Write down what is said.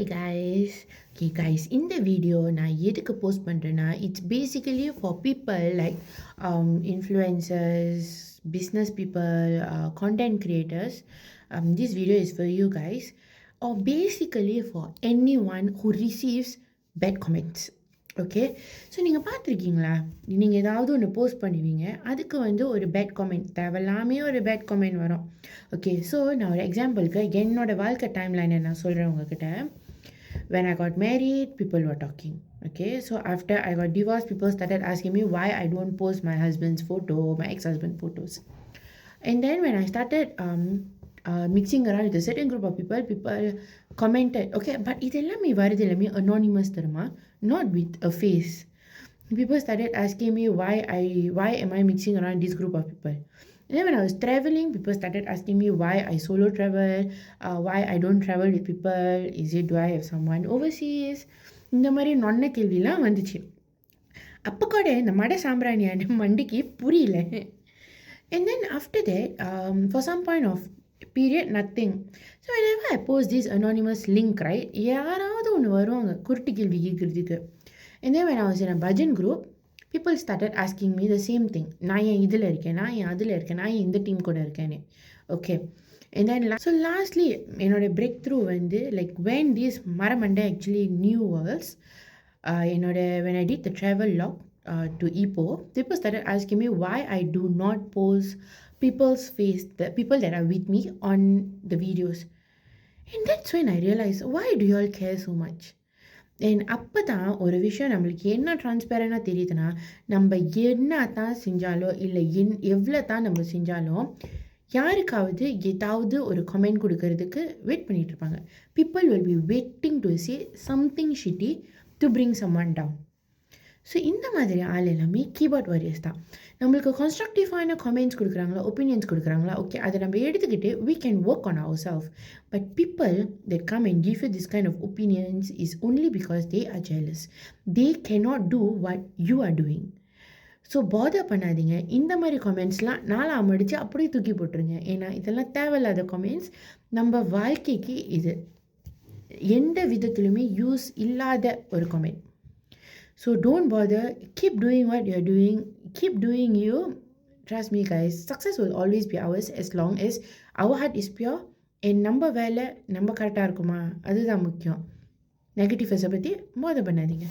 Hi guys. Okay guys, in the video நான் எதுக்கு post பண்றேன்னா it's basically for people like influencers, business people, content creators. This video is for you guys, or basically for anyone who receives bad comments. Okay, so நீங்கள் பார்த்துருக்கீங்களா, நீங்கள் ஏதாவது ஒன்று post பண்ணுவீங்க, அதுக்கு வந்து ஒரு பேட் கமெண்ட் தேவையில்லாமே ஒரு பேட் கமெண்ட் வரும். ஓகே, ஸோ நான் ஒரு எக்ஸாம்பிளுக்கு என்னோடய வாழ்க்கை டைம்லைனை நான் சொல்கிறேன் உங்ககிட்ட. When I got married, people were talking. Okay, so after I got divorced, people started asking me why I don't post my husband's photo, my ex-husband photos. And then when I started mixing around with a certain group of people commented. Okay, but இதெல்லாமே வருது எல்லாமே anonymous தெரியுமா, not with a face. People started asking me why am I mixing around this group of people. And then when I was traveling, people started asking me why I solo travel, why I don't travel with people, do I have someone overseas. இந்த மாதிரி நொன்ன கேள்விலாம் வந்துச்சு. அப்போ கூட இந்த மட சாம்பிராணியான மண்டிக்கு புரியல. And then after that, for some point of period, nothing. So whenever I post this anonymous link, right, யாராவது ஒன்று வருவாங்க குருட்டு கேள்வி கேட்குறதுக்கு. And then when I was in a bhajan group, people started asking me the same thing. நான் ஏன் இதில் இருக்கேன், நான் ஏன் அதில் இருக்கேன், நான் ஏன் இந்த டீம் கூட இருக்கேன்னு. Okay, and then so lastly என்னோட break through வந்து like when this மரமண்டை actually knew was when I did the travel log to Ipoh, people started asking me why I do not post people's face, the people that are with me on the videos. And that's when I realized, why do you all care so much? And அப்போ தான் ஒரு விஷயம் நம்மளுக்கு என்ன டிரான்ஸ்பேரண்டாக தெரியுதுன்னா, நம்ம என்ன தான் செஞ்சாலோ இல்லை எவ்வளோ தான் நம்ம செஞ்சாலும் யாருக்காவது ஏதாவது ஒரு கமெண்ட் கொடுக்கறதுக்கு வெயிட் பண்ணிட்டு இருப்பாங்க. People will be waiting to say something shitty to bring someone down. So இந்த மாதிரி ஆள் எல்லாமே கீபோர்ட் வாரியர்ஸ் தான். நம்மளுக்கு கன்ஸ்ட்ரக்டிவான கமெண்ட்ஸ் கொடுக்குறாங்களா, ஒப்பீனியன்ஸ் கொடுக்குறாங்களா, ஓகே, அதை நம்ம எடுத்துக்கிட்டு we can work on ourselves. But people that come and give you this kind of opinions is only because they are jealous. They cannot do what you are doing. So bother பண்ணாதீங்க. இந்த மாதிரி கமெண்ட்ஸ்லாம் நாளாக மடித்து அப்படியே தூக்கி போட்டுருங்க. ஏன்னா இதெல்லாம் தேவையில்லாத கமெண்ட்ஸ். நம்ம வாழ்க்கைக்கு இது எந்த விதத்துலையுமே யூஸ் இல்லாத ஒரு comment. So don't bother, keep doing what you're doing, keep doing you. Trust me guys, success will always be ours as long as our heart is pure and நம்ம வேலை நம்ம கரெக்டாக இருக்குமா, அதுதான் முக்கியம். நெகட்டிவ்ஸை பற்றி பாதர் பண்ணாதீங்க.